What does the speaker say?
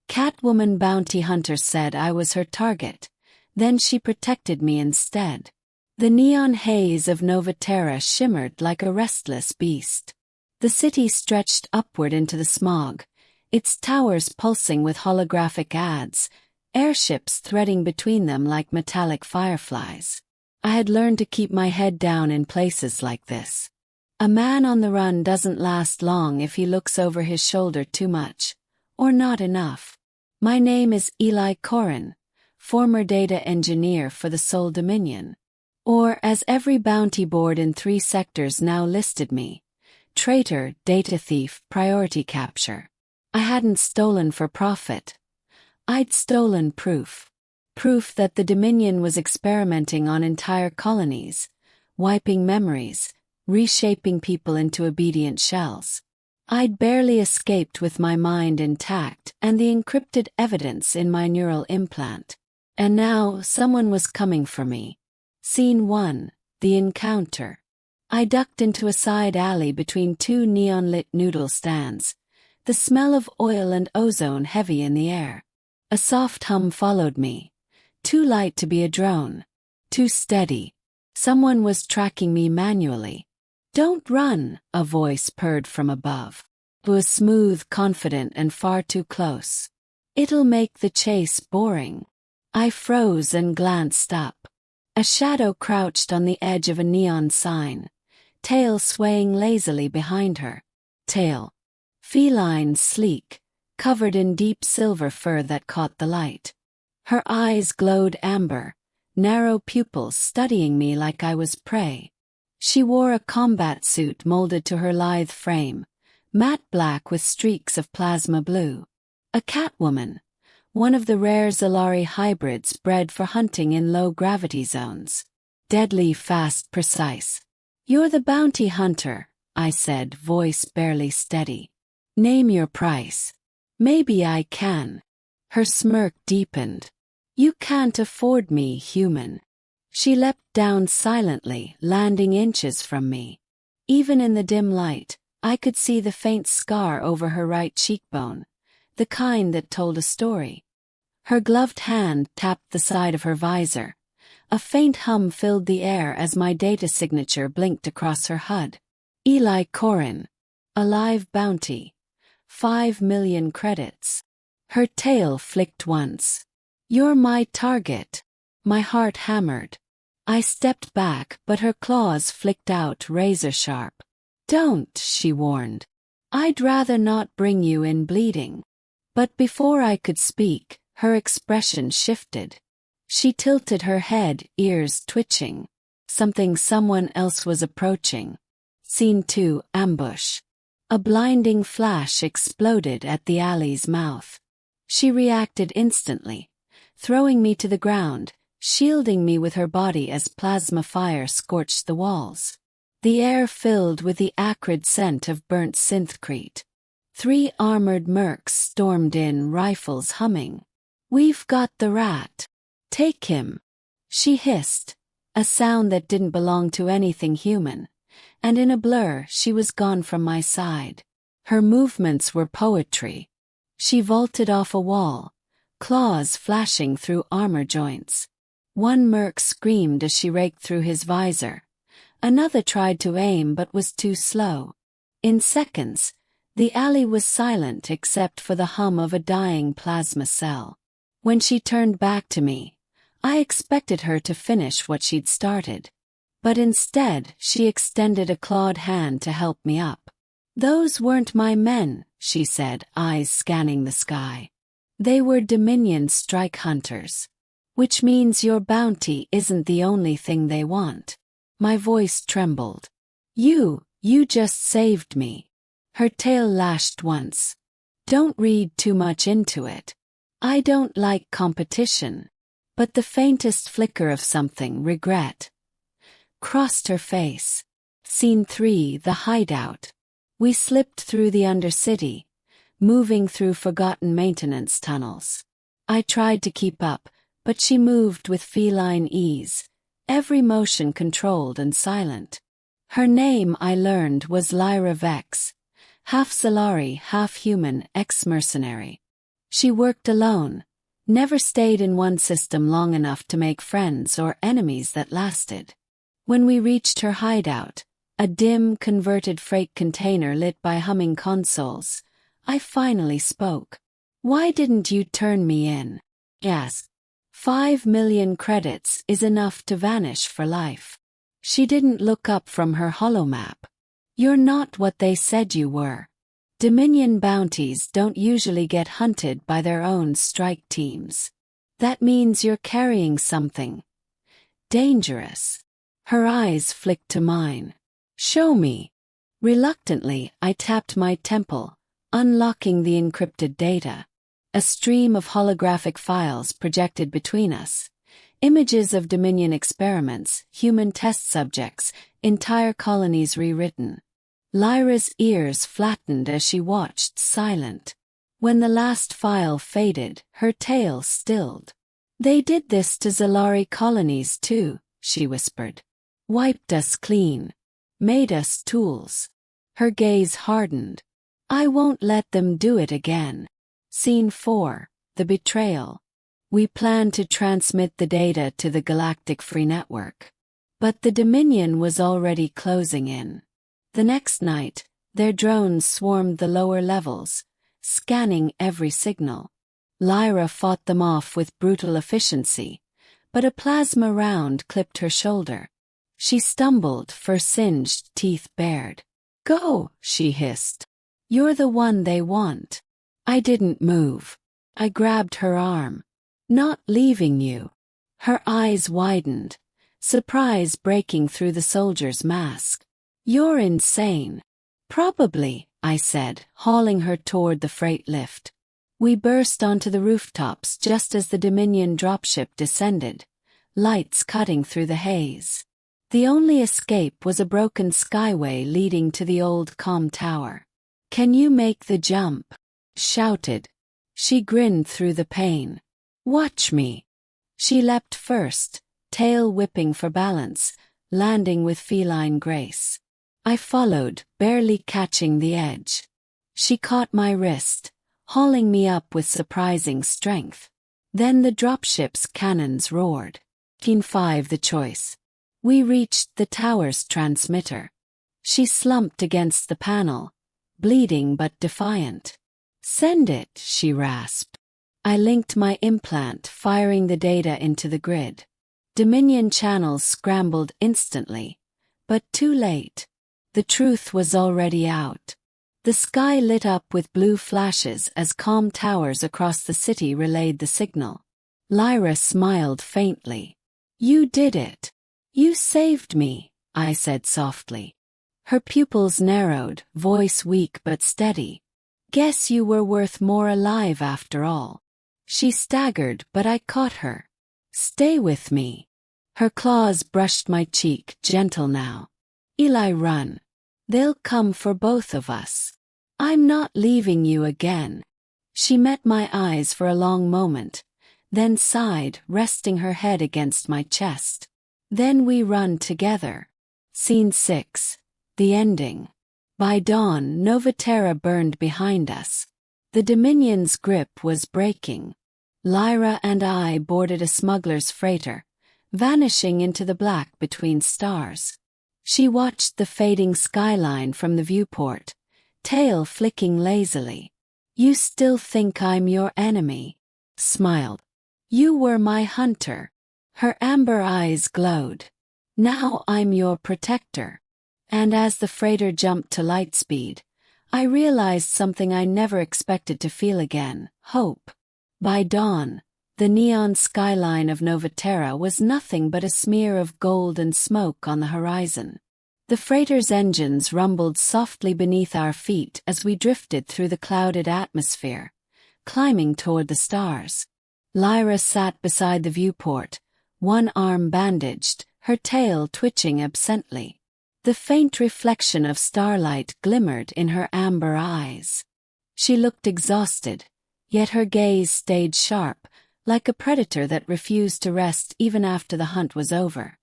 Catwoman bounty hunter said I was her target, then she protected me instead. The neon haze of Nova-Terra shimmered like a restless beast. The city stretched upward into the smog, its towers pulsing with holographic ads, airships threading between them like metallic fireflies. I had learned to keep my head down in places like this. A man on the run doesn't last long if he looks over his shoulder too much, or not enough. My name is Eli Korrin, former data engineer for the Sol Dominion. Or, as every bounty board in 3 sectors now listed me, traitor, data thief, priority capture. I hadn't stolen for profit. I'd stolen proof. Proof that the Dominion was experimenting on entire colonies, wiping memories, reshaping people into obedient shells. I'd barely escaped with my mind intact and the encrypted evidence in my neural implant. And now someone was coming for me. Scene 1, the encounter. I ducked into a side alley between 2 neon-lit noodle stands, the smell of oil and ozone heavy in the air. A soft hum followed me. Too light to be a drone. Too steady. Someone was tracking me manually. "Don't run," a voice purred from above. It was smooth, confident, and far too close. "It'll make the chase boring." I froze and glanced up. A shadow crouched on the edge of a neon sign, tail swaying lazily behind her. Tail. Feline, sleek, covered in deep silver fur that caught the light. Her eyes glowed amber, narrow pupils studying me like I was prey. She wore a combat suit molded to her lithe frame, matte black with streaks of plasma blue. A Catwoman, one of the rare Zalari hybrids bred for hunting in low-gravity zones. Deadly fast, precise. "You're the bounty hunter," I said, voice barely steady. "Name your price." "Maybe I can." Her smirk deepened. "You can't afford me, human." She leapt down silently, landing inches from me. Even in the dim light, I could see the faint scar over her right cheekbone, the kind that told a story. Her gloved hand tapped the side of her visor. A faint hum filled the air as my data signature blinked across her HUD. Eli Korrin. A live bounty. 5 million credits. Her tail flicked once. "You're my target." My heart hammered. I stepped back, but her claws flicked out razor sharp. "Don't," she warned. "I'd rather not bring you in bleeding." But before I could speak, her expression shifted. She tilted her head, ears twitching. Someone else was approaching. Scene 2, ambush. A blinding flash exploded at the alley's mouth. She reacted instantly, throwing me to the ground, shielding me with her body as plasma fire scorched the walls. The air filled with the acrid scent of burnt synthcrete. 3 armored mercs stormed in, rifles humming. "We've got the rat. Take him," she hissed, a sound that didn't belong to anything human, and in a blur she was gone from my side. Her movements were poetry. She vaulted off a wall, claws flashing through armor joints. One merc screamed as she raked through his visor. Another tried to aim but was too slow. In seconds, the alley was silent except for the hum of a dying plasma cell. When she turned back to me, I expected her to finish what she'd started. But instead, she extended a clawed hand to help me up. "Those weren't my men," she said, eyes scanning the sky. "They were Dominion strike hunters. Which means your bounty isn't the only thing they want." My voice trembled. You just saved me." Her tail lashed once. "Don't read too much into it. I don't like competition." But the faintest flicker of something, regret, crossed her face. Scene 3, the hideout. We slipped through the Undercity, moving through forgotten maintenance tunnels. I tried to keep up, but she moved with feline ease, every motion controlled and silent. Her name, I learned, was Lyra Vex, half Zalari, half human, ex-mercenary. She worked alone, never stayed in one system long enough to make friends or enemies that lasted. When we reached her hideout, a dim, converted freight container lit by humming consoles, I finally spoke. "Why didn't you turn me in?" Yes. 5 million credits is enough to vanish for life. She didn't look up from her holomap. "You're not what they said you were. Dominion bounties don't usually get hunted by their own strike teams. That means you're carrying something dangerous." Her eyes flicked to mine. "Show me." Reluctantly, I tapped my temple, unlocking the encrypted data. A stream of holographic files projected between us. Images of Dominion experiments, human test subjects, entire colonies rewritten. Lyra's ears flattened as she watched, silent. When the last file faded, her tale stilled. "They did this to Zalari colonies too," she whispered. "Wiped us clean. Made us tools." Her gaze hardened. "I won't let them do it again." Scene 4. The Betrayal. We planned to transmit the data to the Galactic Free Network. But the Dominion was already closing in. The next night, their drones swarmed the lower levels, scanning every signal. Lyra fought them off with brutal efficiency, but a plasma round clipped her shoulder. She stumbled, fur-singed teeth bared. "Go," she hissed. "You're the one they want." I didn't move. I grabbed her arm. "Not leaving you." Her eyes widened, surprise breaking through the soldier's mask. "You're insane." "Probably," I said, hauling her toward the freight lift. We burst onto the rooftops just as the Dominion dropship descended, lights cutting through the haze. The only escape was a broken skyway leading to the old comm tower. "Can you make the jump?" shouted. She grinned through the pain. "Watch me." She leapt first, tail whipping for balance, landing with feline grace. I followed, barely catching the edge. She caught my wrist, hauling me up with surprising strength. Then the dropship's cannons roared. Teen 5 the choice. We reached the tower's transmitter. She slumped against the panel, bleeding but defiant. "Send it," she rasped. I linked my implant, firing the data into the grid. Dominion channels scrambled instantly, but too late. The truth was already out. The sky lit up with blue flashes as comm towers across the city relayed the signal. Lyra smiled faintly. "You did it. You saved me," I said softly. Her pupils narrowed, voice weak but steady. "Guess you were worth more alive after all." She staggered, but I caught her. "Stay with me." Her claws brushed my cheek, gentle now. "Eli, run. They'll come for both of us. I'm not leaving you again." She met my eyes for a long moment, then sighed, resting her head against my chest. "Then we run together." Scene 6. The ending. By dawn, Nova-Terra burned behind us. The Dominion's grip was breaking. Lyra and I boarded a smuggler's freighter, vanishing into the black between stars. She watched the fading skyline from the viewport, tail flicking lazily. "You still think I'm your enemy?" Smiled. "You were my hunter." Her amber eyes glowed. "Now I'm your protector." And as the freighter jumped to light speed, I realized something I never expected to feel again: hope. By dawn, the neon skyline of Nova-Terra was nothing but a smear of gold and smoke on the horizon. The freighter's engines rumbled softly beneath our feet as we drifted through the clouded atmosphere, climbing toward the stars. Lyra sat beside the viewport, one arm bandaged, her tail twitching absently. The faint reflection of starlight glimmered in her amber eyes. She looked exhausted, yet her gaze stayed sharp, like a predator that refused to rest even after the hunt was over.